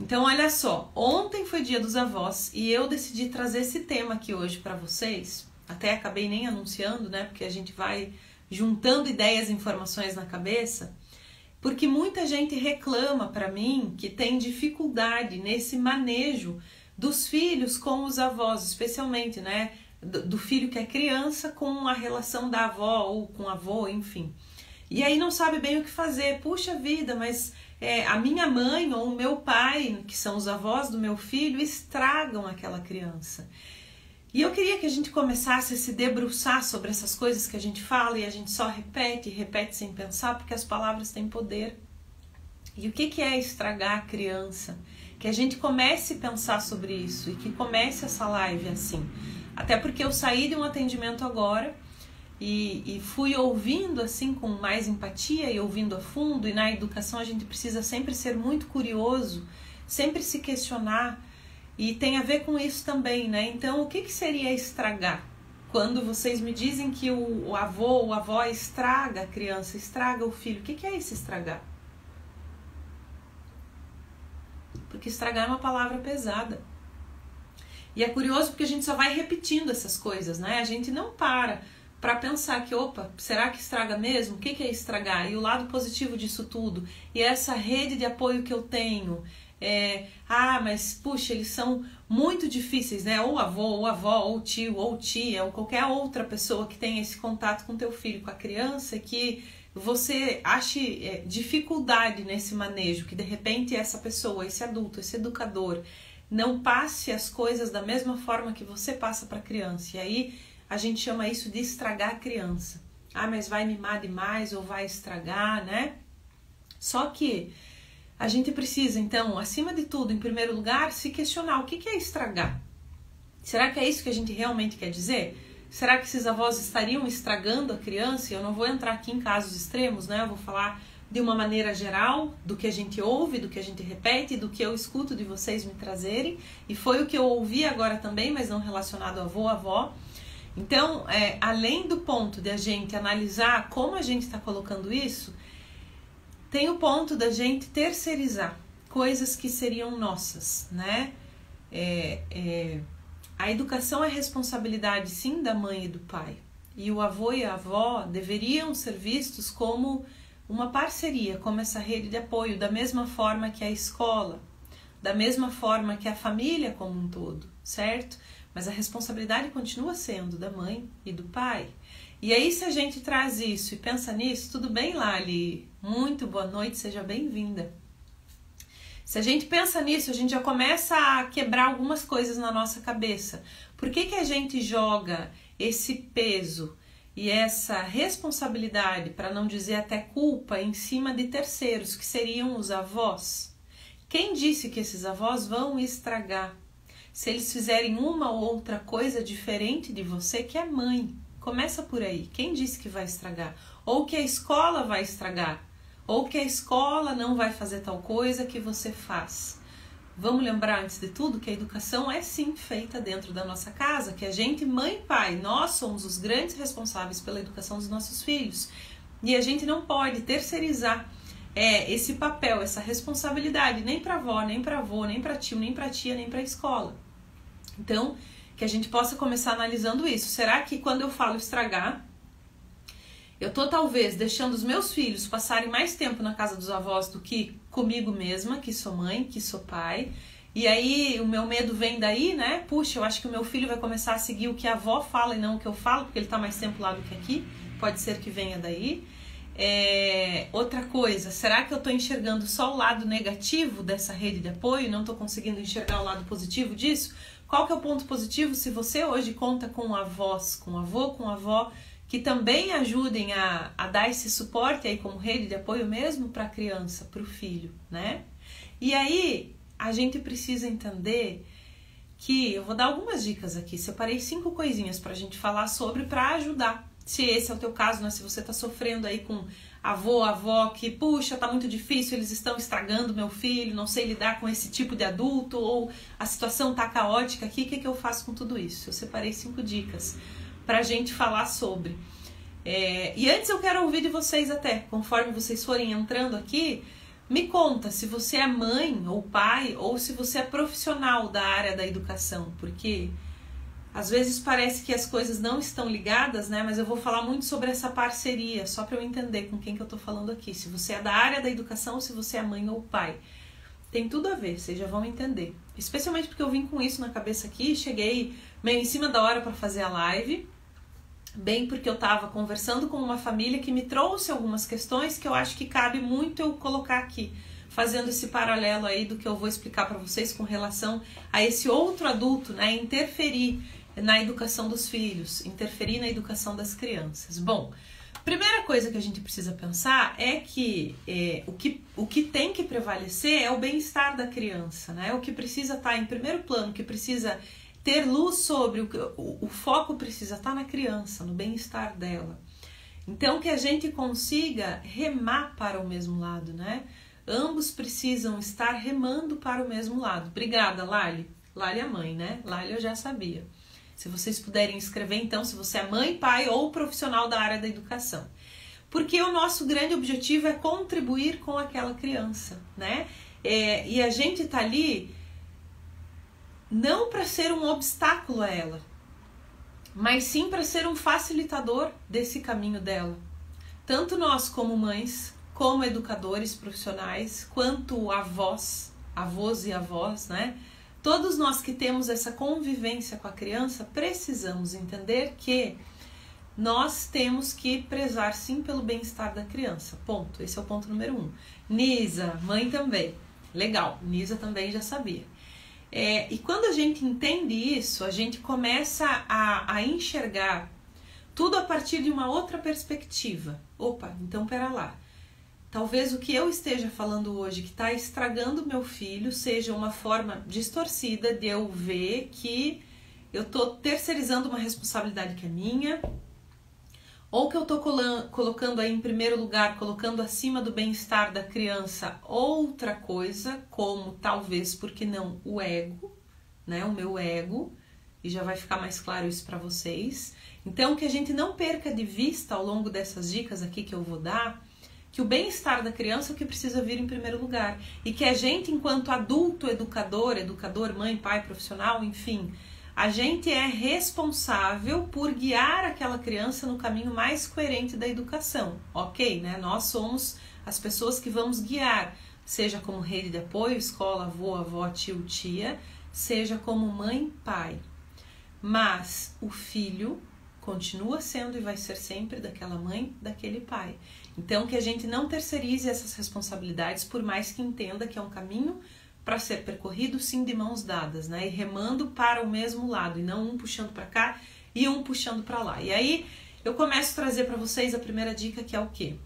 Então, olha só, ontem foi Dia dos Avós e eu decidi trazer esse tema aqui hoje para vocês. Até acabei nem anunciando, né? Porque a gente vai juntando ideias e informações na cabeça. Porque muita gente reclama para mim que tem dificuldade nesse manejo dos filhos com os avós, especialmente, né? Do filho que é criança com a relação da avó ou com o avô, enfim. E aí não sabe bem o que fazer. Puxa vida, mas a minha mãe ou o meu pai, que são os avós do meu filho, estragam aquela criança. E eu queria que a gente começasse a se debruçar sobre essas coisas que a gente fala e a gente só repete e repete sem pensar, porque as palavras têm poder. E o que é estragar a criança? Que a gente comece a pensar sobre isso e que comece essa live assim. Até porque eu saí de um atendimento agora e fui ouvindo assim com mais empatia e ouvindo a fundo, e na educação a gente precisa sempre ser muito curioso, sempre se questionar, e tem a ver com isso também, né? Então, o que seria estragar? Quando vocês me dizem que o avô ou a avó estraga a criança, estraga o filho, o que é esse estragar? Porque estragar é uma palavra pesada. E é curioso porque a gente só vai repetindo essas coisas, né? A gente não para pensar que, opa, será que estraga mesmo? O que é estragar? E o lado positivo disso tudo? E essa rede de apoio que eu tenho? Mas puxa, eles são muito difíceis, né? Ou avô, ou avó, ou tio, ou tia, ou qualquer outra pessoa que tenha esse contato com teu filho, com a criança, que você ache dificuldade nesse manejo, que de repente essa pessoa, esse adulto, esse educador, não passe as coisas da mesma forma que você passa para a criança. E aí a gente chama isso de estragar a criança. Mas vai mimar demais ou vai estragar, né? Só que a gente precisa, então, acima de tudo, em primeiro lugar, se questionar o que é estragar. Será que é isso que a gente realmente quer dizer? Será que esses avós estariam estragando a criança? Eu não vou entrar aqui em casos extremos, né? Eu vou falar de uma maneira geral, do que a gente ouve, do que a gente repete, do que eu escuto de vocês me trazerem. E foi o que eu ouvi agora também, mas não relacionado a avô, avó. Então, além do ponto de a gente analisar como a gente está colocando isso, tem o ponto da gente terceirizar coisas que seriam nossas, né? A educação é responsabilidade, sim, da mãe e do pai. E o avô e a avó deveriam ser vistos como uma parceria, como essa rede de apoio, da mesma forma que a escola, da mesma forma que a família como um todo, certo? Mas a responsabilidade continua sendo da mãe e do pai. E aí, se a gente traz isso e pensa nisso, tudo bem, Lali? Muito boa noite, seja bem-vinda. Se a gente pensa nisso, a gente já começa a quebrar algumas coisas na nossa cabeça. Por que a gente joga esse peso e essa responsabilidade, para não dizer até culpa, em cima de terceiros, que seriam os avós? Quem disse que esses avós vão estragar? Se eles fizerem uma ou outra coisa diferente de você, que é mãe. Começa por aí. Quem disse que vai estragar? Ou que a escola vai estragar? Ou que a escola não vai fazer tal coisa que você faz? Vamos lembrar, antes de tudo, que a educação é sim feita dentro da nossa casa, que a gente, mãe e pai, nós somos os grandes responsáveis pela educação dos nossos filhos. E a gente não pode terceirizar esse papel, essa responsabilidade, nem para avó, nem para avô, nem para tio, nem para tia, nem para escola. Então, que a gente possa começar analisando isso. Será que quando eu falo estragar, eu estou talvez deixando os meus filhos passarem mais tempo na casa dos avós do que comigo mesma, que sou mãe, que sou pai? E aí o meu medo vem daí, né? Puxa, eu acho que o meu filho vai começar a seguir o que a avó fala e não o que eu falo, porque ele está mais tempo lá do que aqui. Pode ser que venha daí. Outra coisa, será que eu estou enxergando só o lado negativo dessa rede de apoio e não estou conseguindo enxergar o lado positivo disso? Qual que é o ponto positivo se você hoje conta com avós, com avô, com avó, que também ajudem a dar esse suporte aí como rede de apoio mesmo para a criança, para o filho, né? E aí a gente precisa entender que, eu vou dar algumas dicas aqui, separei 5 coisinhas para a gente falar sobre, para ajudar. Se esse é o teu caso, né? Se você está sofrendo aí com avô, avó, que puxa, tá muito difícil, eles estão estragando meu filho, não sei lidar com esse tipo de adulto, ou a situação tá caótica aqui, o que eu faço com tudo isso? Eu separei 5 dicas pra gente falar sobre. E antes eu quero ouvir de vocês até, conforme vocês forem entrando aqui, Me conta se você é mãe ou pai ou se você é profissional da área da educação, porque às vezes parece que as coisas não estão ligadas, né? Mas eu vou falar muito sobre essa parceria, só para eu entender com quem que eu tô falando aqui. Se você é da área da educação ou se você é mãe ou pai. Tem tudo a ver, vocês já vão entender. Especialmente porque eu vim com isso na cabeça aqui, cheguei meio em cima da hora para fazer a live, bem porque eu tava conversando com uma família que me trouxe algumas questões que eu acho que cabe muito eu colocar aqui, fazendo esse paralelo aí do que eu vou explicar para vocês com relação a esse outro adulto, né, interferir na educação dos filhos, interferir na educação das crianças. Bom, primeira coisa que a gente precisa pensar é que o que tem que prevalecer é o bem-estar da criança, né? O que precisa estar em primeiro plano, o que precisa ter luz sobre, o foco precisa estar na criança, no bem-estar dela. Então que a gente consiga remar para o mesmo lado, né? Ambos precisam estar remando para o mesmo lado. Obrigada, Lali. Lali é mãe, né? Lali eu já sabia. Se vocês puderem escrever, então, se você é mãe, pai ou profissional da área da educação. Porque o nosso grande objetivo é contribuir com aquela criança, né? E a gente tá ali não para ser um obstáculo a ela, mas sim para ser um facilitador desse caminho dela. Tanto nós como mães, como educadores profissionais, quanto avós e avós, né? Todos nós que temos essa convivência com a criança, precisamos entender que nós temos que prezar sim pelo bem-estar da criança. Ponto. Esse é o ponto número 1. Nisa, mãe também. Legal, Nisa também já sabia. E quando a gente entende isso, a gente começa a enxergar tudo a partir de uma outra perspectiva. Opa, então pera lá. Talvez o que eu esteja falando hoje que está estragando meu filho seja uma forma distorcida de eu ver que eu estou terceirizando uma responsabilidade que é minha, ou que eu estou colocando aí em primeiro lugar, colocando acima do bem-estar da criança outra coisa, como talvez, porque não, o ego, né? O meu ego, e já vai ficar mais claro isso para vocês. Então, que a gente não perca de vista ao longo dessas dicas aqui que eu vou dar, que o bem-estar da criança é o que precisa vir em primeiro lugar. E que a gente, enquanto adulto, educador, mãe, pai, profissional, enfim, a gente é responsável por guiar aquela criança no caminho mais coerente da educação, ok? Né? Nós somos as pessoas que vamos guiar, seja como rede de apoio, escola, avô, avó, tio, tia, seja como mãe, pai. Mas o filho continua sendo e vai ser sempre daquela mãe, daquele pai. Então, que a gente não terceirize essas responsabilidades, por mais que entenda que é um caminho para ser percorrido, sim, de mãos dadas, né? E remando para o mesmo lado, e não um puxando para cá e um puxando para lá. E aí, eu começo a trazer para vocês a primeira dica, que é o quê?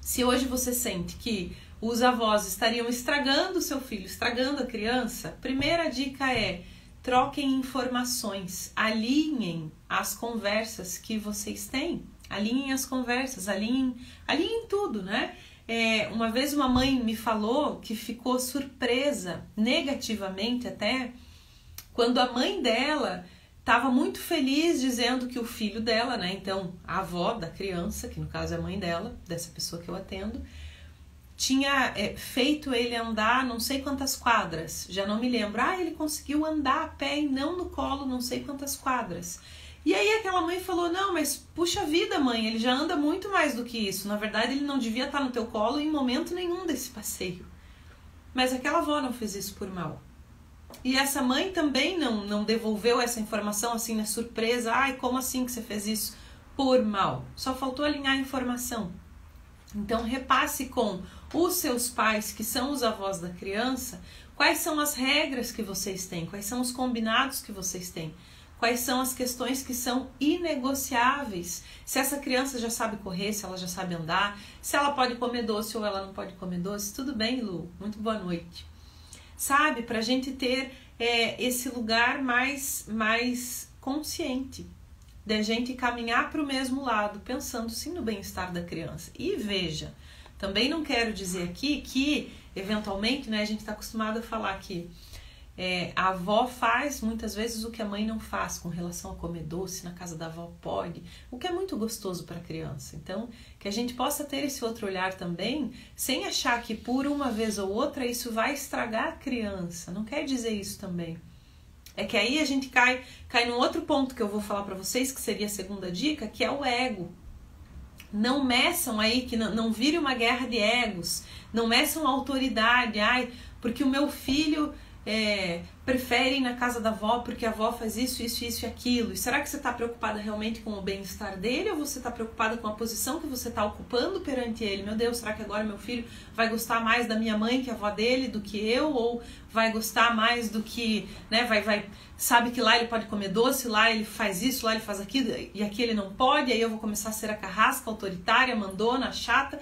Se hoje você sente que os avós estariam estragando o seu filho, estragando a criança, primeira dica é: troquem informações, alinhem as conversas que vocês têm, alinhem as conversas, alinhem tudo, né? Uma vez uma mãe me falou que ficou surpresa, negativamente até, quando a mãe dela estava muito feliz dizendo que o filho dela, né? Então, a avó da criança, que no caso é a mãe dela, dessa pessoa que eu atendo, tinha feito ele andar não sei quantas quadras, já não me lembro. Ele conseguiu andar a pé e não no colo não sei quantas quadras. E aí aquela mãe falou: não, mas puxa vida, mãe, ele já anda muito mais do que isso. Na verdade, ele não devia estar no teu colo em momento nenhum desse passeio. Mas aquela avó não fez isso por mal. E essa mãe também não devolveu essa informação assim na surpresa. Como assim que você fez isso? Por mal. Só faltou alinhar a informação. Então, repasse com os seus pais, que são os avós da criança, quais são as regras que vocês têm, quais são os combinados que vocês têm, quais são as questões que são inegociáveis. Se essa criança já sabe correr, se ela já sabe andar, se ela pode comer doce ou ela não pode comer doce. Tudo bem, Lu? Muito boa noite. Sabe, pra gente ter esse lugar mais consciente, de gente caminhar para o mesmo lado, pensando sim no bem-estar da criança. E veja, também não quero dizer aqui que, eventualmente, né, a gente está acostumado a falar que A avó faz muitas vezes o que a mãe não faz com relação a comer doce, na casa da avó pode, o que é muito gostoso para a criança. Então, que a gente possa ter esse outro olhar também, sem achar que por uma vez ou outra isso vai estragar a criança. Não quer dizer isso também. É que aí a gente cai num outro ponto que eu vou falar para vocês, que seria a segunda dica, que é o ego. Não meçam aí, que não vire uma guerra de egos, não meçam a autoridade, porque o meu filho prefere ir na casa da avó porque a avó faz isso, isso, isso e aquilo. E será que você está preocupada realmente com o bem-estar dele ou você está preocupada com a posição que você está ocupando perante ele? Meu Deus, será que agora meu filho vai gostar mais da minha mãe que a avó dele do que eu? Ou vai gostar mais do que, né, sabe que lá ele pode comer doce, lá ele faz isso, lá ele faz aquilo e aqui ele não pode, aí eu vou começar a ser a carrasca, autoritária, mandona, chata.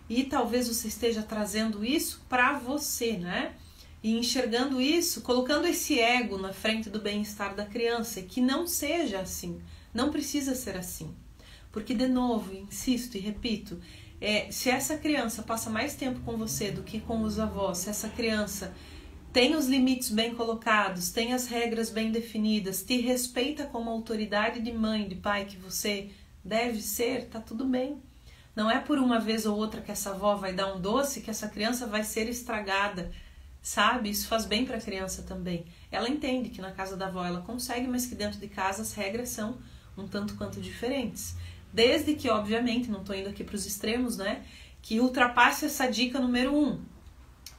E talvez você esteja trazendo isso para você, né? E enxergando isso, colocando esse ego na frente do bem-estar da criança, e que não seja assim, não precisa ser assim. Porque, de novo, insisto e repito, se essa criança passa mais tempo com você do que com os avós, se essa criança tem os limites bem colocados, tem as regras bem definidas, te respeita como autoridade de mãe, de pai que você deve ser, tá tudo bem. Não é por uma vez ou outra que essa avó vai dar um doce que essa criança vai ser estragada. Sabe? Isso faz bem para a criança também. Ela entende que na casa da avó ela consegue, mas que dentro de casa as regras são um tanto quanto diferentes. Desde que, obviamente, não estou indo aqui para os extremos, né? Que ultrapasse essa dica número 1.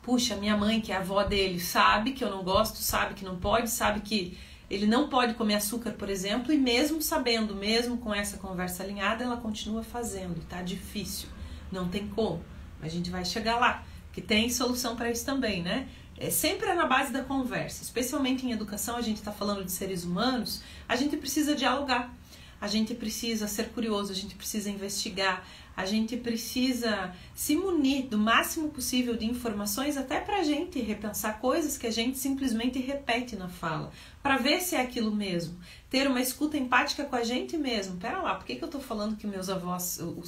Puxa, minha mãe, que é a avó dele, sabe que eu não gosto, sabe que não pode, sabe que ele não pode comer açúcar, por exemplo, e mesmo sabendo, mesmo com essa conversa alinhada, ela continua fazendo. Tá difícil, não tem como. Mas a gente vai chegar lá. Que tem solução para isso também, né? Sempre é na base da conversa, especialmente em educação, a gente está falando de seres humanos, a gente precisa dialogar, a gente precisa ser curioso, a gente precisa investigar, a gente precisa se munir do máximo possível de informações até para a gente repensar coisas que a gente simplesmente repete na fala, para ver se é aquilo mesmo, ter uma escuta empática com a gente mesmo. Pera lá, por que eu estou falando que os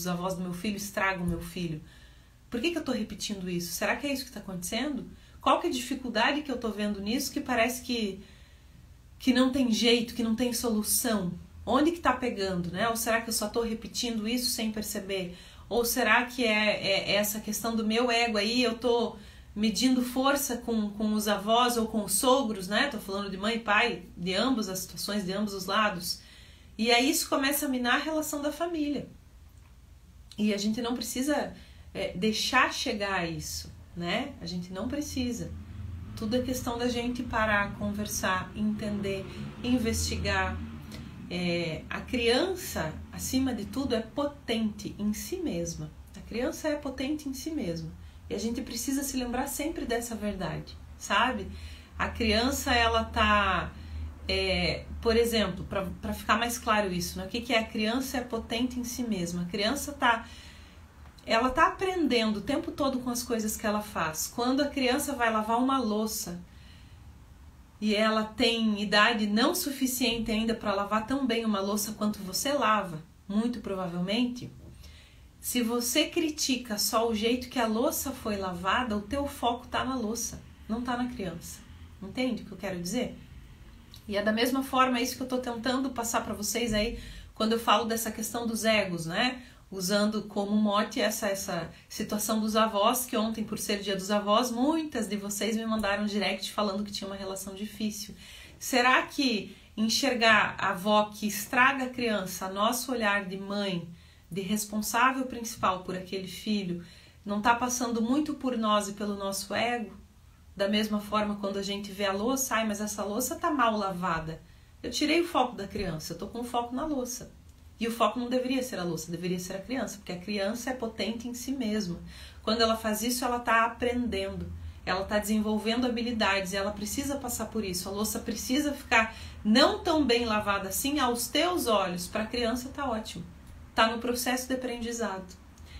avós do meu filho estragam o meu filho? Por que eu estou repetindo isso? Será que é isso que está acontecendo? Qual que é a dificuldade que eu estou vendo nisso que parece que não tem jeito, que não tem solução? Onde que está pegando, né? Ou será que eu só estou repetindo isso sem perceber? Ou será que é essa questão do meu ego aí, eu estou medindo força com os avós ou com os sogros, né? Estou falando de mãe e pai, de ambas as situações, de ambos os lados. E aí isso começa a minar a relação da família. E a gente não precisa deixar chegar a isso, né? A gente não precisa. Tudo é questão da gente parar, conversar, entender, investigar. A criança, acima de tudo, é potente em si mesma. A criança é potente em si mesma. E a gente precisa se lembrar sempre dessa verdade, sabe? A criança, ela tá... por exemplo, para ficar mais claro isso, né? O que é a criança é potente em si mesma? A criança ela tá aprendendo o tempo todo com as coisas que ela faz. Quando a criança vai lavar uma louça e ela tem idade não suficiente ainda para lavar tão bem uma louça quanto você lava, muito provavelmente, se você critica só o jeito que a louça foi lavada, o teu foco tá na louça, não tá na criança. Entende o que eu quero dizer? E é da mesma forma isso que eu tô tentando passar para vocês aí quando eu falo dessa questão dos egos, né? Usando como mote essa situação dos avós, que ontem, por ser dia dos avós, muitas de vocês me mandaram direct falando que tinha uma relação difícil. Será que enxergar a avó que estraga a criança, nosso olhar de mãe, de responsável principal por aquele filho, não está passando muito por nós e pelo nosso ego? Da mesma forma, quando a gente vê a louça, mas essa louça está mal lavada. Eu tirei o foco da criança, eu estou com o foco na louça. E o foco não deveria ser a louça, deveria ser a criança, porque a criança é potente em si mesma. Quando ela faz isso, ela está aprendendo, ela está desenvolvendo habilidades, e ela precisa passar por isso. A louça precisa ficar não tão bem lavada assim aos teus olhos. Para a criança está ótimo, está no processo de aprendizado.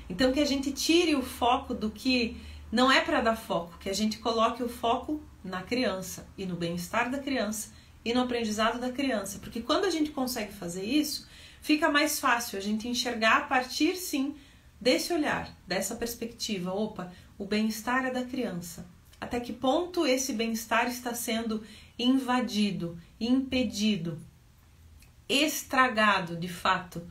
Então que a gente tire o foco do que não é para dar foco, que a gente coloque o foco na criança e no bem-estar da criança e no aprendizado da criança. Porque quando a gente consegue fazer isso, fica mais fácil a gente enxergar a partir, sim, desse olhar, dessa perspectiva. Opa, o bem-estar é da criança. Até que ponto esse bem-estar está sendo invadido, impedido, estragado de fato?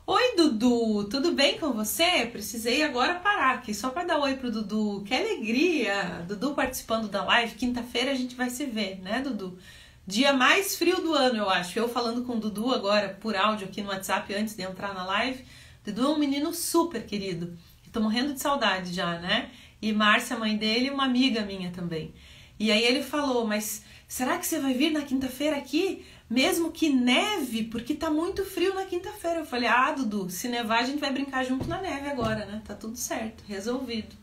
Oi, Dudu, tudo bem com você? Precisei agora parar aqui só para dar oi pro Dudu. Que alegria! Dudu participando da live. Quinta-feira a gente vai se ver, né, Dudu? Dia mais frio do ano, eu acho. Eu falando com o Dudu agora por áudio aqui no WhatsApp antes de entrar na live. Dudu é um menino super querido. Tô morrendo de saudade já, né? E Márcia, a mãe dele, uma amiga minha também. E aí ele falou, mas será que você vai vir na quinta-feira aqui? Mesmo que neve, porque tá muito frio na quinta-feira. Eu falei, Dudu, se nevar a gente vai brincar junto na neve agora, né? Tá tudo certo, resolvido.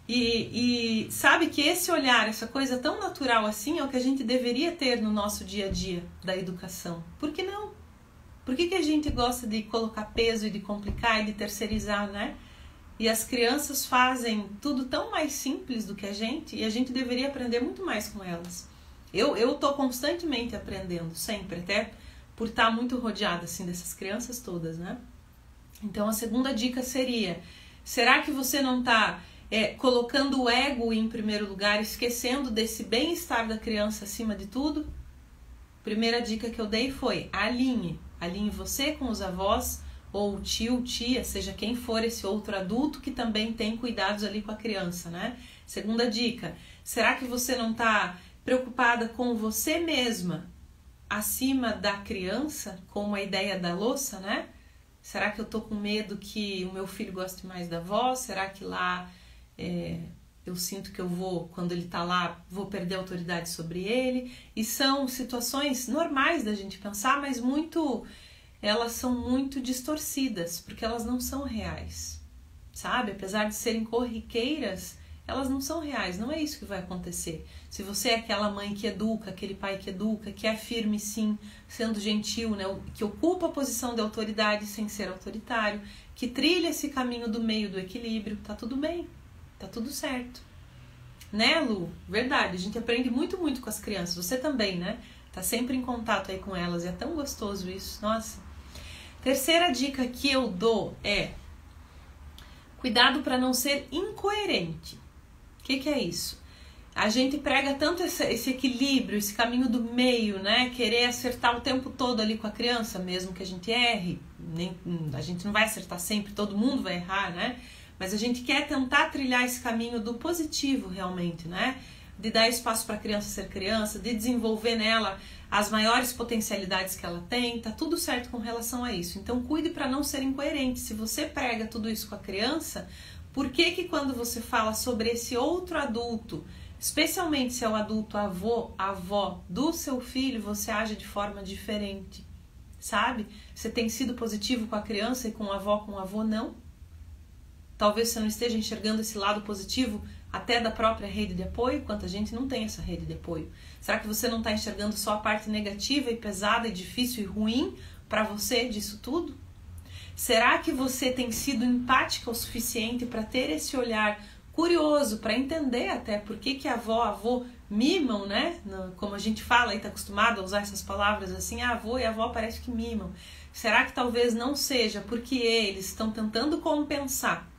E sabe que esse olhar, essa coisa tão natural assim, é o que a gente deveria ter no nosso dia a dia da educação. Por que não? Por que a gente gosta de colocar peso e de complicar e de terceirizar, né? E as crianças fazem tudo tão mais simples do que a gente, e a gente deveria aprender muito mais com elas. Eu tô constantemente aprendendo, sempre, até por estar muito rodeada assim dessas crianças todas, né? Então a segunda dica seria, será que você não tá colocando o ego em primeiro lugar, esquecendo desse bem-estar da criança acima de tudo? Primeira dica que eu dei foi, alinhe você com os avós, ou tio, tia, seja quem for esse outro adulto que também tem cuidados ali com a criança, né? Segunda dica, será que você não está preocupada com você mesma acima da criança, como a ideia da louça, né? Será que eu tô com medo que o meu filho goste mais da avó? Será que lá eu sinto que eu vou, quando ele tá lá, vou perder a autoridade sobre ele? E são situações normais da gente pensar, mas elas são muito distorcidas, porque elas não são reais, sabe? Apesar de serem corriqueiras, elas não são reais, não é isso que vai acontecer. Se você é aquela mãe que educa, aquele pai que educa, que é firme sim, sendo gentil, né? Que ocupa a posição de autoridade sem ser autoritário, que trilha esse caminho do meio do equilíbrio, tá tudo bem, tá tudo certo. Né, Lu? Verdade, a gente aprende muito com as crianças, você também, né? Tá sempre em contato aí com elas, e é tão gostoso isso, nossa. Terceira dica que eu dou é cuidado para não ser incoerente. O que é isso? A gente prega tanto esse equilíbrio, esse caminho do meio, né? Querer acertar o tempo todo ali com a criança, mesmo que a gente erre. A gente não vai acertar sempre, todo mundo vai errar, né? Mas a gente quer tentar trilhar esse caminho do positivo realmente, né? De dar espaço para a criança ser criança, de desenvolver nela as maiores potencialidades que ela tem, tá tudo certo com relação a isso. Então cuide para não ser incoerente. Se você prega tudo isso com a criança, por que quando você fala sobre esse outro adulto, especialmente se é o adulto avó do seu filho, você age de forma diferente, sabe? Você tem sido positivo com a criança e com o avô não? Talvez você não esteja enxergando esse lado positivo até da própria rede de apoio, quanta gente não tem essa rede de apoio. Será que você não está enxergando só a parte negativa e pesada e difícil e ruim para você disso tudo? Será que você tem sido empática o suficiente para ter esse olhar curioso, para entender até por que avô mimam, né? Como a gente fala e está acostumado a usar essas palavras assim, avô e avó parece que mimam. Será que talvez não seja porque eles estão tentando compensar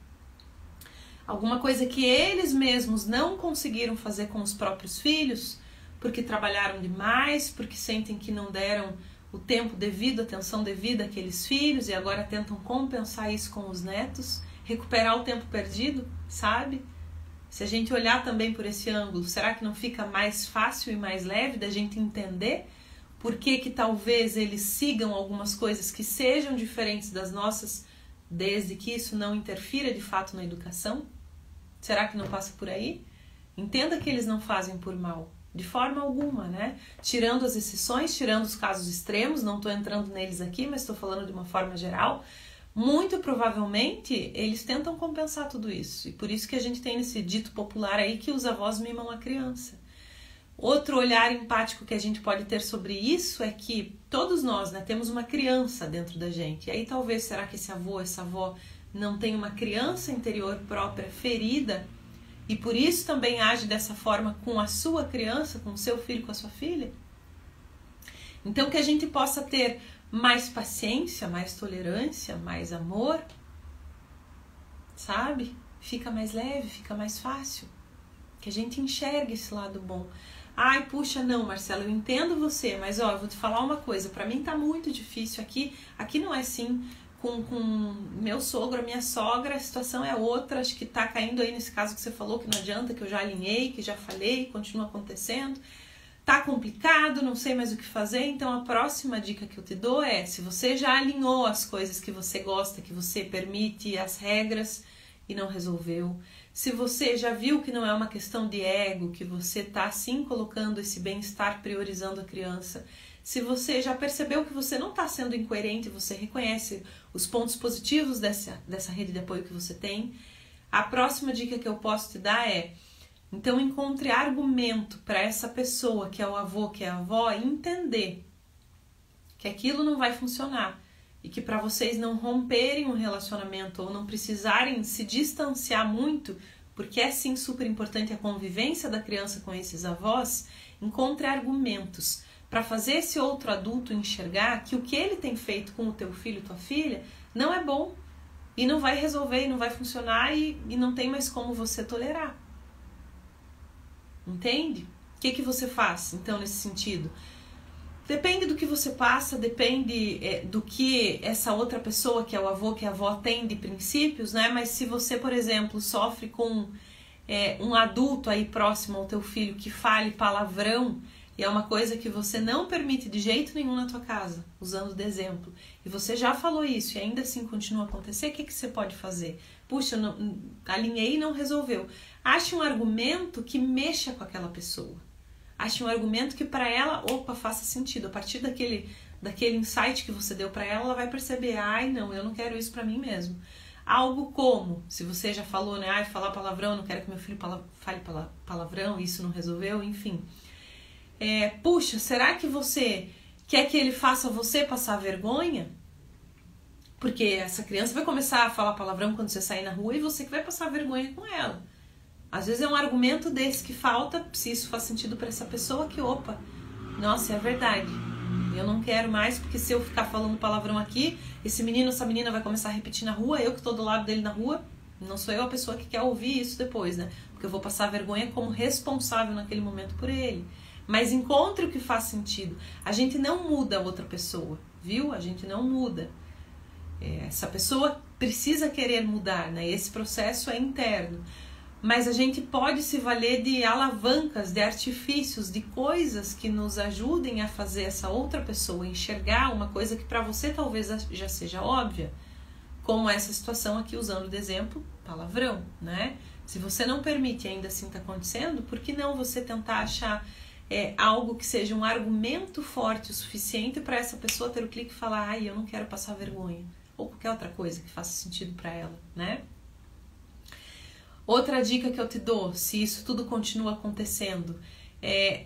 alguma coisa que eles mesmos não conseguiram fazer com os próprios filhos, porque trabalharam demais, porque sentem que não deram o tempo devido, a atenção devida àqueles filhos e agora tentam compensar isso com os netos, recuperar o tempo perdido, sabe? Se a gente olhar também por esse ângulo, será que não fica mais fácil e mais leve da gente entender por que talvez eles sigam algumas coisas que sejam diferentes das nossas, desde que isso não interfira de fato na educação? Será que não passa por aí? Entenda que eles não fazem por mal, de forma alguma, né? Tirando as exceções, tirando os casos extremos, não estou entrando neles aqui, mas estou falando de uma forma geral. Muito provavelmente eles tentam compensar tudo isso, e por isso que a gente tem esse dito popular aí que os avós mimam a criança. Outro olhar empático que a gente pode ter sobre isso é que todos nós, né, temos uma criança dentro da gente, e aí talvez, será que esse avô, essa avó não tem uma criança interior própria ferida e por isso também age dessa forma com a sua criança, com o seu filho, com a sua filha? Então que a gente possa ter mais paciência, mais tolerância, mais amor, sabe? Fica mais leve, fica mais fácil. que a gente enxergue esse lado bom. Ai, puxa, não, Marcelo, eu entendo você, mas ó, eu vou te falar uma coisa, pra mim tá muito difícil aqui não é assim, com meu sogro, minha sogra, a situação é outra, acho que tá caindo aí nesse caso que você falou, que não adianta, que eu já alinhei, que já falei, continua acontecendo, tá complicado, não sei mais o que fazer, então a próxima dica que eu te dou é, se você já alinhou as coisas que você gosta, que você permite, as regras e não resolveu, se você já viu que não é uma questão de ego, que você está sim colocando esse bem-estar, priorizando a criança, se você já percebeu que você não está sendo incoerente, você reconhece os pontos positivos dessa rede de apoio que você tem, a próxima dica que eu posso te dar é, então encontre argumento para essa pessoa, que é o avô, que é a avó, entender que aquilo não vai funcionar. E que para vocês não romperem um relacionamento ou não precisarem se distanciar muito, porque é sim super importante a convivência da criança com esses avós, encontre argumentos para fazer esse outro adulto enxergar que o que ele tem feito com o teu filho e tua filha não é bom e não vai resolver, e não vai funcionar e não tem mais como você tolerar. Entende? O que você faz então nesse sentido? Depende do que você passa, depende do que essa outra pessoa, que é o avô, que é a avó, tem de princípios, né? Mas se você, por exemplo, sofre com um adulto aí próximo ao teu filho que fale palavrão, e é uma coisa que você não permite de jeito nenhum na tua casa, usando de exemplo, e você já falou isso e ainda assim continua a acontecer, o que você pode fazer? Puxa, não, alinhei e não resolveu. Ache um argumento que mexa com aquela pessoa. Ache um argumento que para ela, faça sentido. A partir daquele insight que você deu para ela, ela vai perceber, ai não, eu não quero isso para mim mesmo. Algo como, se você já falou, né, ai, falar palavrão, não quero que meu filho fale palavrão, isso não resolveu, enfim. Puxa, será que você quer que ele faça você passar vergonha? Porque essa criança vai começar a falar palavrão quando você sair na rua e você que vai passar vergonha com ela. Às vezes é um argumento desse que falta, se isso faz sentido para essa pessoa, que nossa, é verdade. Eu não quero mais, porque se eu ficar falando palavrão aqui, esse menino, essa menina vai começar a repetir na rua, eu que estou do lado dele na rua, não sou eu a pessoa que quer ouvir isso depois, né? Porque eu vou passar vergonha como responsável naquele momento por ele. Mas encontre o que faz sentido. A gente não muda a outra pessoa, viu? A gente não muda. Essa pessoa precisa querer mudar, né? Esse processo é interno. Mas a gente pode se valer de alavancas, de artifícios, de coisas que nos ajudem a fazer essa outra pessoa enxergar uma coisa que para você talvez já seja óbvia, como essa situação aqui, usando de exemplo, palavrão, né? Se você não permite e ainda assim está acontecendo, por que não você tentar achar algo que seja um argumento forte o suficiente para essa pessoa ter o clique e falar, ai, eu não quero passar vergonha, ou qualquer outra coisa que faça sentido para ela, né? Outra dica que eu te dou, se isso tudo continua acontecendo,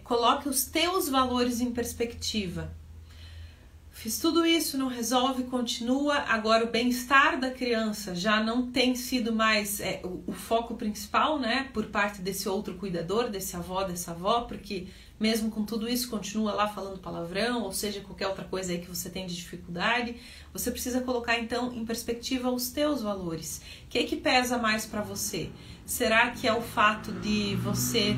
coloque os teus valores em perspectiva. Fiz tudo isso, não resolve, continua. Agora o bem-estar da criança já não tem sido mais o foco principal, né? Por parte desse outro cuidador, desse avó, dessa avó, porque mesmo com tudo isso continua lá falando palavrão, ou seja, qualquer outra coisa aí que você tem de dificuldade. Você precisa colocar então em perspectiva os teus valores. O que pesa mais para você? Será que é o fato de você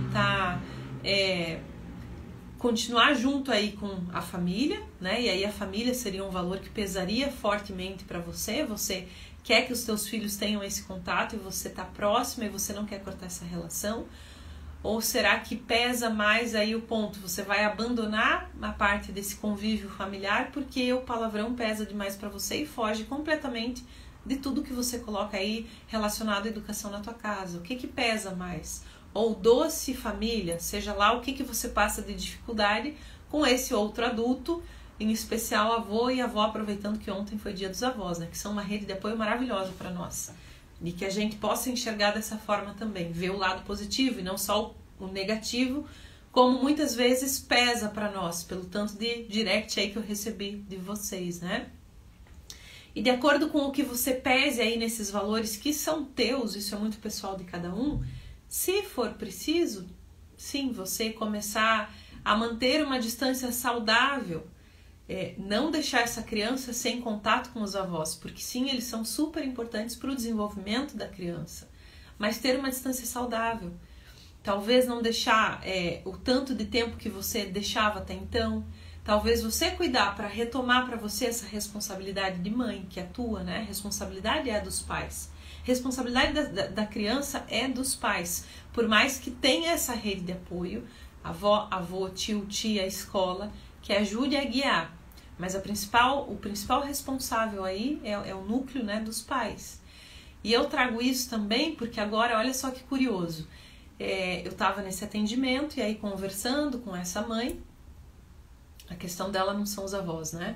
continuar junto aí com a família, né? E aí a família seria um valor que pesaria fortemente para você. Você quer que os teus filhos tenham esse contato e você tá próximo e você não quer cortar essa relação? Ou será que pesa mais aí o ponto? Você vai abandonar a parte desse convívio familiar porque o palavrão pesa demais para você e foge completamente de tudo que você coloca aí relacionado à educação na tua casa. O que pesa mais? Ou doce família, seja lá o que você passa de dificuldade com esse outro adulto, em especial avô e avó, aproveitando que ontem foi dia dos avós, né? Que são uma rede de apoio maravilhosa para nós. E que a gente possa enxergar dessa forma também, ver o lado positivo e não só o negativo, como muitas vezes pesa para nós, pelo tanto de direct aí que eu recebi de vocês, né? E de acordo com o que você pese aí nesses valores que são teus, isso é muito pessoal de cada um, se for preciso, sim, você começar a manter uma distância saudável, não deixar essa criança sem contato com os avós, porque sim, eles são super importantes para o desenvolvimento da criança, mas ter uma distância saudável. talvez não deixar o tanto de tempo que você deixava até então, talvez você cuidar para retomar para você essa responsabilidade de mãe, que é tua, né? Responsabilidade é dos pais. Responsabilidade da criança é dos pais. Por mais que tenha essa rede de apoio, avó, avô, tio, tia, escola, que ajude a guiar. Mas o principal responsável aí é o núcleo, né, dos pais. E eu trago isso também porque agora, olha só que curioso, eu estava nesse atendimento e aí conversando com essa mãe, a questão dela não são os avós, né?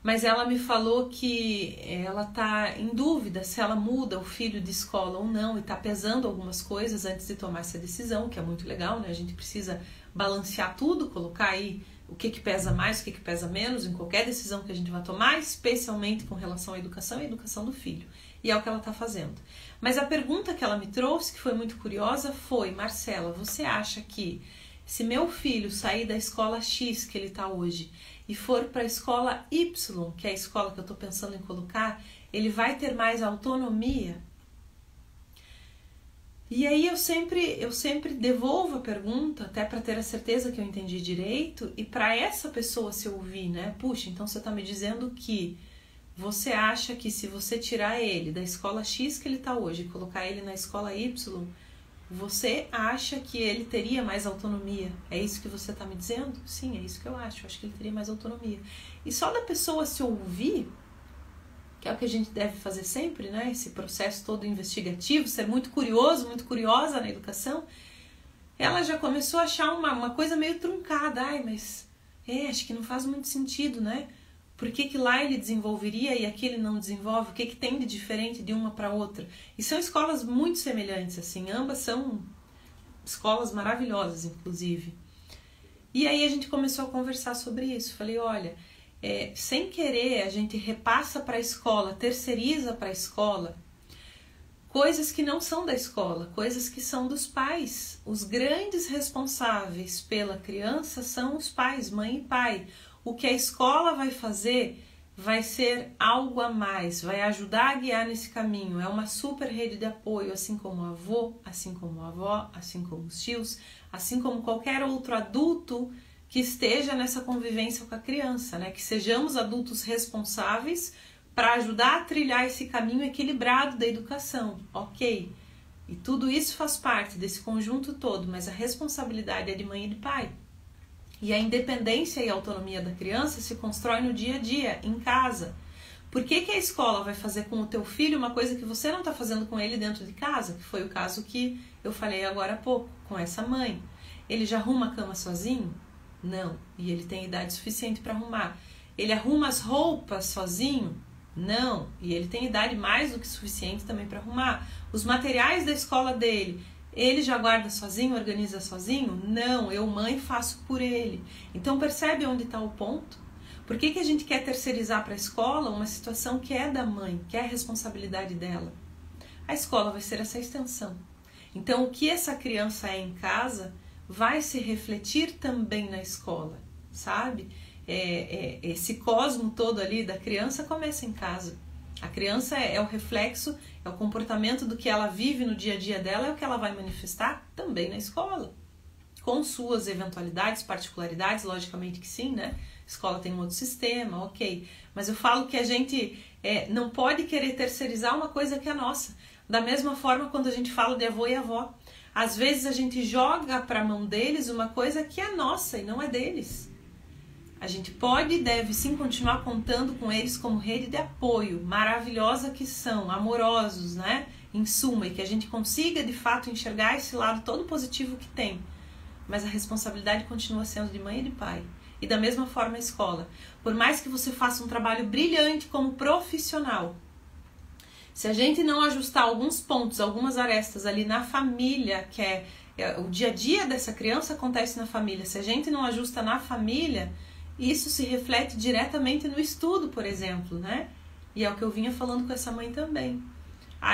Mas ela me falou que ela está em dúvida se ela muda o filho de escola ou não e está pesando algumas coisas antes de tomar essa decisão, que é muito legal, né? A gente precisa balancear tudo, colocar aí o que pesa mais, o que pesa menos em qualquer decisão que a gente vai tomar, especialmente com relação à educação e à educação do filho. E é o que ela está fazendo. Mas a pergunta que ela me trouxe, que foi muito curiosa, foi: Marcela, você acha que se meu filho sair da escola X que ele está hoje e for para a escola Y, que é a escola que eu estou pensando em colocar, ele vai ter mais autonomia? E aí eu sempre devolvo a pergunta, até para ter a certeza que eu entendi direito, e para essa pessoa se ouvir, né? Puxa, então você está me dizendo que você acha que se você tirar ele da escola X que ele está hoje e colocar ele na escola Y, você acha que ele teria mais autonomia? É isso que você está me dizendo? Sim, é isso que eu acho. Eu acho que ele teria mais autonomia. E só da pessoa se ouvir, que é o que a gente deve fazer sempre, né? Esse processo todo investigativo, ser muito curioso, muito curiosa na educação, ela já começou a achar uma coisa meio truncada. Ai, mas acho que não faz muito sentido, né? Por que lá ele desenvolveria e aqui ele não desenvolve? O que tem de diferente de uma para outra? E são escolas muito semelhantes, assim. Ambas são escolas maravilhosas, inclusive. E aí a gente começou a conversar sobre isso. Falei, olha, sem querer a gente repassa para a escola, terceiriza para a escola coisas que não são da escola, coisas que são dos pais. Os grandes responsáveis pela criança são os pais, mãe e pai. O que a escola vai fazer vai ser algo a mais, vai ajudar a guiar nesse caminho. É uma super rede de apoio, assim como o avô, assim como a avó, assim como os tios, assim como qualquer outro adulto que esteja nessa convivência com a criança, né? Que sejamos adultos responsáveis para ajudar a trilhar esse caminho equilibrado da educação, ok? E tudo isso faz parte desse conjunto todo, mas a responsabilidade é de mãe e de pai. E a independência e a autonomia da criança se constrói no dia a dia, em casa. Por que a escola vai fazer com o teu filho uma coisa que você não está fazendo com ele dentro de casa? Que foi o caso que eu falei agora há pouco, com essa mãe. Ele já arruma a cama sozinho? Não. E ele tem idade suficiente para arrumar. Ele arruma as roupas sozinho? Não. E ele tem idade mais do que suficiente também para arrumar. Os materiais da escola dele, ele já guarda sozinho, organiza sozinho? Não, eu, mãe, faço por ele. Então percebe onde está o ponto? Por que a gente quer terceirizar para a escola uma situação que é da mãe, que é a responsabilidade dela? A escola vai ser essa extensão. Então o que essa criança é em casa vai se refletir também na escola, sabe? Esse cosmo todo ali da criança começa em casa. A criança é o reflexo, é o comportamento do que ela vive no dia a dia dela, é o que ela vai manifestar também na escola. Com suas eventualidades, particularidades, logicamente que sim, né? A escola tem um outro sistema, ok. Mas eu falo que a gente não pode querer terceirizar uma coisa que é nossa. Da mesma forma quando a gente fala de avô e avó. Às vezes a gente joga para a mão deles uma coisa que é nossa e não é deles. A gente pode e deve sim continuar contando com eles como rede de apoio, maravilhosa que são, amorosos, né? Em suma, e que a gente consiga de fato enxergar esse lado todo positivo que tem. Mas a responsabilidade continua sendo de mãe e de pai. E da mesma forma a escola. Por mais que você faça um trabalho brilhante como profissional, se a gente não ajustar alguns pontos, algumas arestas ali na família, que o dia a dia dessa criança acontece na família, se a gente não ajusta na família, isso se reflete diretamente no estudo, por exemplo, né? E é o que eu vinha falando com essa mãe também.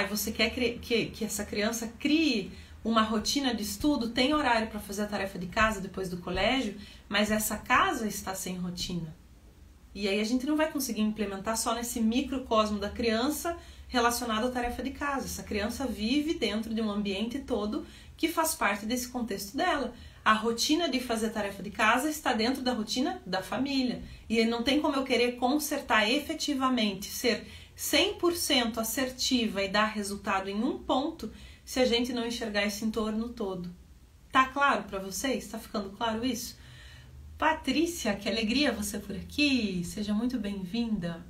Você quer que essa criança crie uma rotina de estudo, tem horário para fazer a tarefa de casa depois do colégio, mas essa casa está sem rotina. E aí a gente não vai conseguir implementar só nesse microcosmo da criança relacionado à tarefa de casa. Essa criança vive dentro de um ambiente todo que faz parte desse contexto dela. A rotina de fazer tarefa de casa está dentro da rotina da família. E não tem como eu querer consertar efetivamente, ser 100% assertiva e dar resultado em um ponto se a gente não enxergar esse entorno todo. Tá claro para vocês? Tá ficando claro isso? Patrícia, que alegria você por aqui. Seja muito bem-vinda.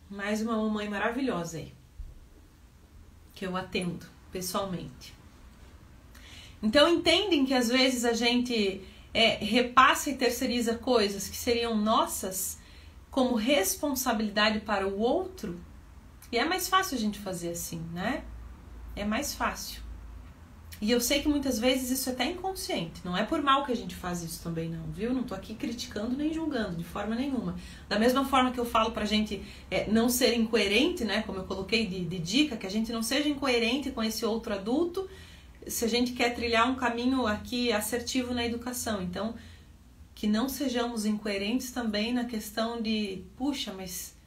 Mais uma mamãe maravilhosa aí, que eu atendo pessoalmente. Então entendem que às vezes a gente repassa e terceiriza coisas que seriam nossas como responsabilidade para o outro? E é mais fácil a gente fazer assim, né? É mais fácil. E eu sei que muitas vezes isso é até inconsciente. Não é por mal que a gente faz isso também não, viu? Não tô aqui criticando nem julgando, de forma nenhuma. Da mesma forma que eu falo pra gente não ser incoerente, né? Como eu coloquei de dica, que a gente não seja incoerente com esse outro adulto, se a gente quer trilhar um caminho aqui assertivo na educação. Então, que não sejamos incoerentes também na questão de, puxa, mas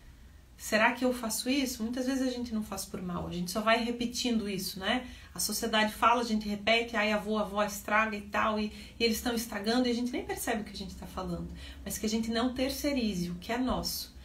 será que eu faço isso? Muitas vezes a gente não faz por mal, a gente só vai repetindo isso, né? A sociedade fala, a gente repete, aí a avó estraga e tal, e eles estão estragando e a gente nem percebe o que a gente está falando. Mas que a gente não terceirize o que é nosso.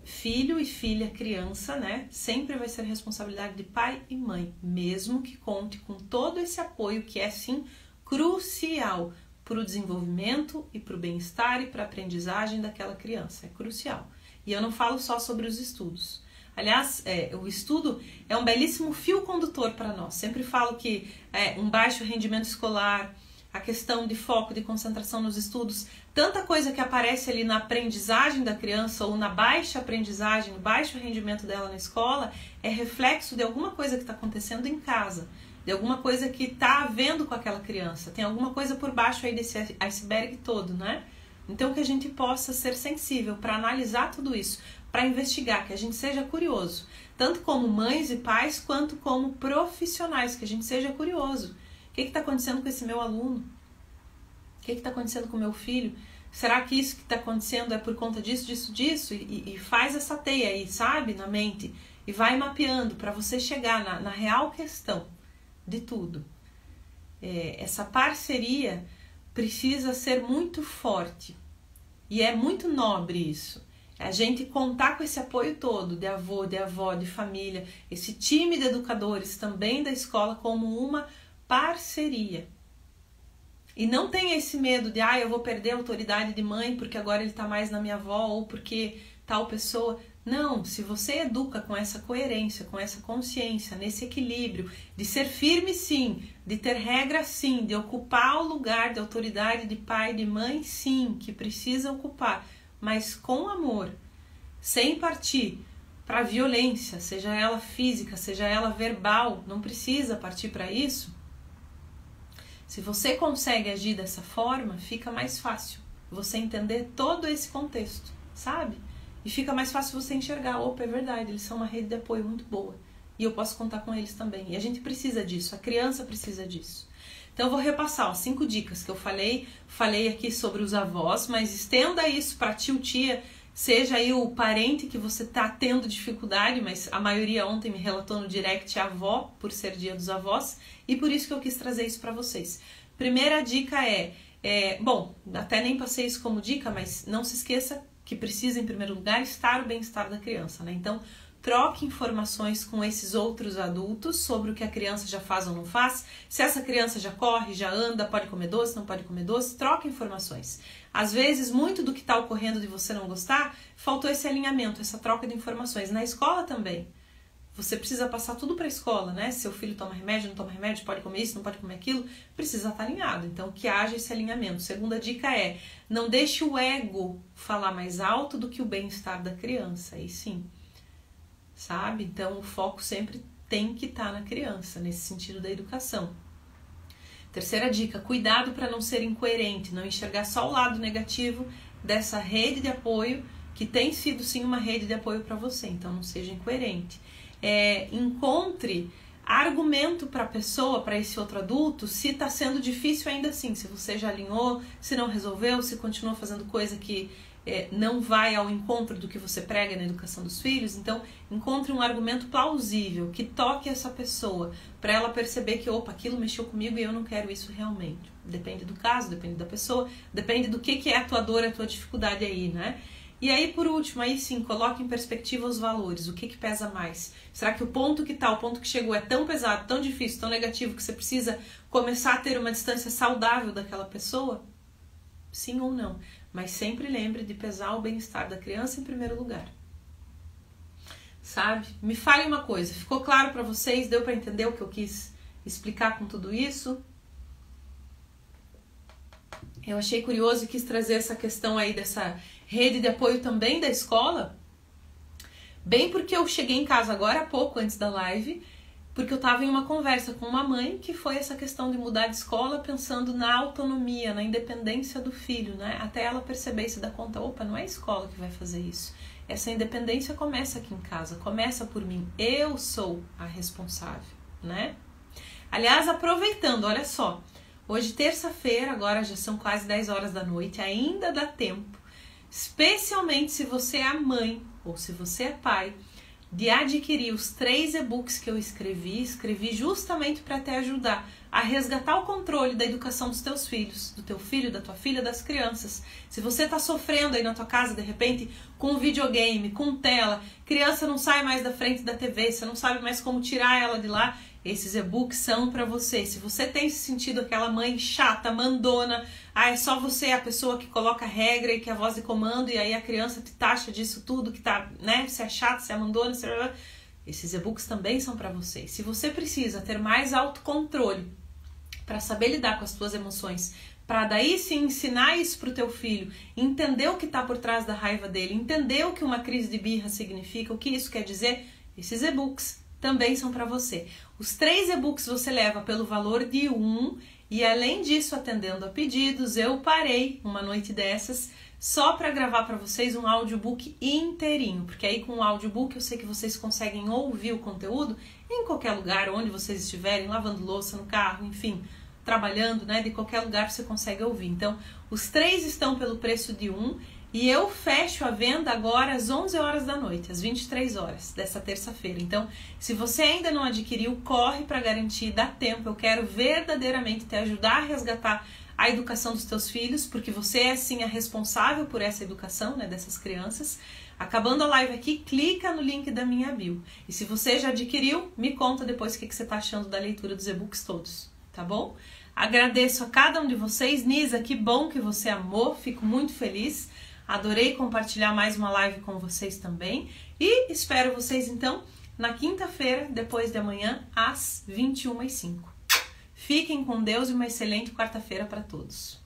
Filho e filha, criança, né? Sempre vai ser responsabilidade de pai e mãe, mesmo que conte com todo esse apoio que é, sim, crucial para o desenvolvimento e para o bem-estar e para a aprendizagem daquela criança. É crucial. E eu não falo só sobre os estudos. Aliás, o estudo é um belíssimo fio condutor para nós. Sempre falo que um baixo rendimento escolar, a questão de foco, de concentração nos estudos, tanta coisa que aparece ali na aprendizagem da criança ou na baixa aprendizagem, no baixo rendimento dela na escola, é reflexo de alguma coisa que está acontecendo em casa, de alguma coisa que está havendo com aquela criança. Tem alguma coisa por baixo aí desse iceberg todo, né? Então que a gente possa ser sensível para analisar tudo isso, para investigar, que a gente seja curioso, tanto como mães e pais, quanto como profissionais, que a gente seja curioso. O que está acontecendo com esse meu aluno? O que está acontecendo com o meu filho? Será que isso que está acontecendo é por conta disso, disso? E faz essa teia aí, sabe? Na mente. E vai mapeando para você chegar na real questão de tudo. Essa parceria precisa ser muito forte. E é muito nobre isso. A gente contar com esse apoio todo de avô, de avó, de família, esse time de educadores também da escola como uma parceria. E não tenha esse medo de, eu vou perder a autoridade de mãe porque agora ele está mais na minha avó ou porque tal pessoa. Não, se você educa com essa coerência, com essa consciência, nesse equilíbrio, de ser firme sim, de ter regra sim, de ocupar o lugar de autoridade de pai, de mãe sim, que precisa ocupar, mas com amor, sem partir para a violência, seja ela física, seja ela verbal, não precisa partir para isso. Se você consegue agir dessa forma, fica mais fácil você entender todo esse contexto, sabe? E fica mais fácil você enxergar, opa, é verdade, eles são uma rede de apoio muito boa. E eu posso contar com eles também. E a gente precisa disso, a criança precisa disso. Então eu vou repassar 5 dicas que eu falei aqui sobre os avós, mas estenda isso para tio, tia, seja aí o parente que você está tendo dificuldade, mas a maioria ontem me relatou no direct a avó, por ser dia dos avós, e por isso que eu quis trazer isso para vocês. Primeira dica bom, até nem passei isso como dica, mas não se esqueça que precisa, em primeiro lugar, estar o bem-estar da criança, né? Então, troque informações com esses outros adultos sobre o que a criança já faz ou não faz. Se essa criança já corre, já anda, pode comer doce, não pode comer doce, troque informações. Às vezes, muito do que está ocorrendo de você não gostar, faltou esse alinhamento, essa troca de informações. Na escola também. Você precisa passar tudo para a escola, né? Seu filho toma remédio, não toma remédio, pode comer isso, não pode comer aquilo, precisa estar alinhado. Então, que haja esse alinhamento. Segunda dica não deixe o ego falar mais alto do que o bem-estar da criança. Aí sim, sabe? Então, o foco sempre tem que estar na criança, nesse sentido da educação. Terceira dica, cuidado para não ser incoerente, não enxergar só o lado negativo dessa rede de apoio, que tem sido sim uma rede de apoio para você. Então, não seja incoerente. Encontre argumento para a pessoa, para esse outro adulto, se está sendo difícil ainda assim, se você já alinhou, se não resolveu, se continua fazendo coisa que não vai ao encontro do que você prega na educação dos filhos, então encontre um argumento plausível que toque essa pessoa, para ela perceber que, opa, aquilo mexeu comigo e eu não quero isso realmente. Depende do caso, depende da pessoa, depende do que é a tua dor, a tua dificuldade aí, né? E aí, por último, aí sim, coloque em perspectiva os valores, o que pesa mais. Será que o ponto que chegou é tão pesado, tão difícil, tão negativo, que você precisa começar a ter uma distância saudável daquela pessoa? Sim ou não? Mas sempre lembre de pesar o bem-estar da criança em primeiro lugar. Sabe? Me fale uma coisa, ficou claro para vocês? Deu para entender o que eu quis explicar com tudo isso? Eu achei curioso e quis trazer essa questão aí dessa rede de apoio também da escola, bem porque eu cheguei em casa agora há pouco, antes da live, porque eu estava em uma conversa com uma mãe que foi essa questão de mudar de escola pensando na autonomia, na independência do filho, né? Até ela perceber e se dar conta, opa, não é a escola que vai fazer isso. Essa independência começa aqui em casa, começa por mim. Eu sou a responsável, né? Aliás, aproveitando, olha só, hoje terça-feira, agora já são quase 10 horas da noite, ainda dá tempo, especialmente se você é mãe ou se você é pai, de adquirir os 3 e-books que eu escrevi justamente para te ajudar a resgatar o controle da educação dos teus filhos, do teu filho, da tua filha, das crianças. Se você está sofrendo aí na tua casa, de repente, com videogame, com tela, criança não sai mais da frente da TV, você não sabe mais como tirar ela de lá, esses e-books são para você. Se você tem se sentido aquela mãe chata, mandona, é só você a pessoa que coloca regra e que é a voz de comando, e aí a criança te taxa disso tudo, que tá, né, se é chata, se é mandona, esses e-books também são para você. Se você precisa ter mais autocontrole para saber lidar com as tuas emoções, para daí sim ensinar isso pro teu filho, entender o que tá por trás da raiva dele, entender o que uma crise de birra significa, o que isso quer dizer, esses e-books também são para você. Os 3 e-books você leva pelo valor de 1, e além disso, atendendo a pedidos, eu parei uma noite dessas só para gravar para vocês um audiobook inteirinho, porque aí com o audiobook eu sei que vocês conseguem ouvir o conteúdo em qualquer lugar, onde vocês estiverem, lavando louça, no carro, enfim, trabalhando, né? De qualquer lugar você consegue ouvir. Então, os 3 estão pelo preço de 1, e eu fecho a venda agora às 11 horas da noite, às 23 horas dessa terça-feira. Então, se você ainda não adquiriu, corre para garantir, dá tempo. Eu quero verdadeiramente te ajudar a resgatar a educação dos teus filhos, porque você é sim a responsável por essa educação, né, dessas crianças. Acabando a live aqui, clica no link da minha bio. E se você já adquiriu, me conta depois o que você está achando da leitura dos e-books todos, tá bom? Agradeço a cada um de vocês. Nisa, que bom que você amou, fico muito feliz. Adorei compartilhar mais uma live com vocês também. E espero vocês então na quinta-feira, depois de amanhã, às 21h05. Fiquem com Deus e uma excelente quarta-feira para todos.